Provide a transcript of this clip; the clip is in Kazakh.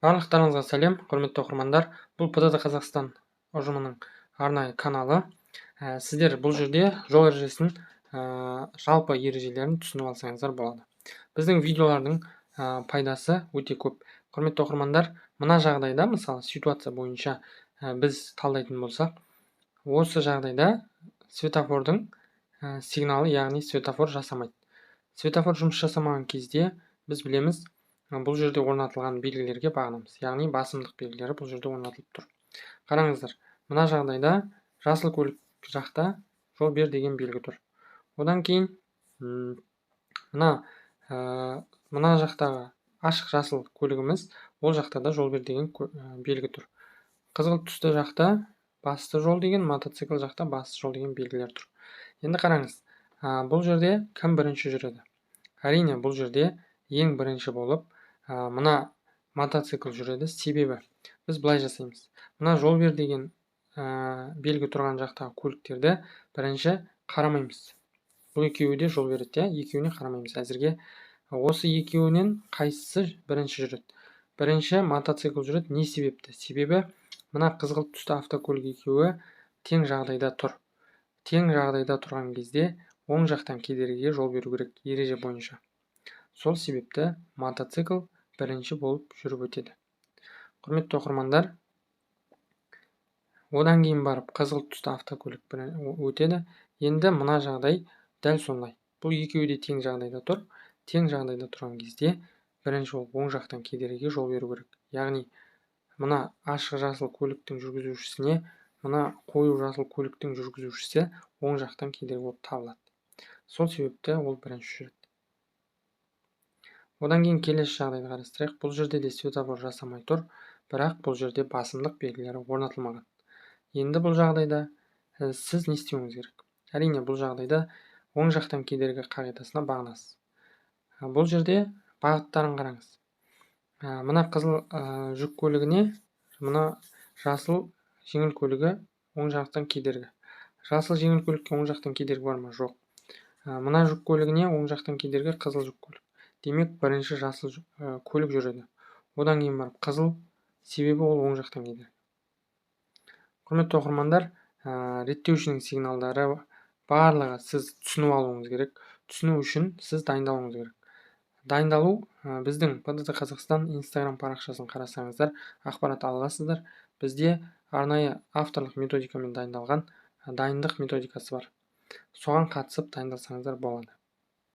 Барлықтарыңызға сәлем, құрметті оқырмандар. Бұл ПДД Қазақстан ұжымының арнайы каналы. Сіздер бұл жерде жол ережесін, жалпы ережелерін түсініп алсаңыздар болады. Біздің видеолардың пайдасы өте көп. Құрметті оқырмандар, мына жағдайда, мысалы, ситуация бойынша біз талдайтын болсақ, осы жағдайда светофордың сигналы, яғни светофор жасамайды. Светофор жұмыс жасамаған кезде біз білеміз, бұл жерде орнатылған белгілерге бағынамыз, яғни басымдық белгілері бұл жерде орнатылып тұр. Қараңыздар, мына жағдайда жасыл көлік жақта жол бер деген белгі тұр. Одан кейін мына жақтағы ашық жасыл көлігіміз, ол жақта да жол бер деген белгі тұр. Қызғылт түсті жақта басты жол деген, мотоцикл жақта басты жол деген белгілер тұр. Енді қараңыз, бұл жерде кім бірінші жүреді? Әрине, бұл жерде ең бірінші болып мына мотоцикл жүреді. Себебі біз былай жасаймыз. Мына жол бер деген белгі тұрған жақтағы көліктерді бірінші қарамаймыз. Бұл екеуі де жол береді, екеуіне қарамаймыз. Әзірге осы екеуінен қайсысы бірінші жүреді? Бірінші мотоцикл жүреді. Не себепті? Себебі мына қызғылт түсті автокөлік екеуі тең жағдайда тұр. Тең жағдайда тұрған кезде оң жақтан кедергіге жол беру керек, ереже бойынша. Сол себепті мотоцикл бірінші болып жүріп өтеді. Құрметті оқырмандар, одан кейін барып қызғылт түсті автокөлік өтеді. Енді мына жағдай дәл сондай. Бұл екеуі де тең жағдайда тұр. Тең жағдайда тұрған кезде бірінші болып оң жақтан кедергіге жол беру керек. Яғни мына ашық жасыл көліктің жүргізушісіне, мына қою жасыл көліктің жүргізушісі оң жақтан кедергі болып табылады. Сол себепті ол бірінші жүреді. Одан кейін келесі жағдайды қарастырайық. Бұл жерде де светофор жасамай тұр, бірақ бұл жерде басымдық белгілері орнатылмаған. Енді бұл жағдайда сіз не істеуіңіз керек? Әрине, бұл жағдайда оң жақтан кедергі қағидасына бағынасыз. Бұл жерде бағыттарын қараңыз. Мына қызыл жүк көлігіне, мына жасыл жеңіл көлігі оң жақтан кедергі. Жасыл жеңіл көлікке оң жақтан кедергі бар ма? Жоқ. Мына жүк көлігіне оң жақтан кедергі қызыл жүк көлік. Демек, бірінші жасыл көлік жүреді. Одан кейін барып қызыл, себебі ол оң жақтан кедергі. Құрметті оқырмандар, реттеушінің сигналдары барлығы сіз түсініп алуыңыз керек. Түсіну үшін сіз дайындалуыңыз керек. Дайындалу біздің ПДД Қазақстан Instagram парақшасын қарасаңыздар, ақпарат аласыздар. Бізде арнайы авторлық методикамен дайындалған дайындық методикасы бар. Соған қатысып дайындалсаңыздар болады.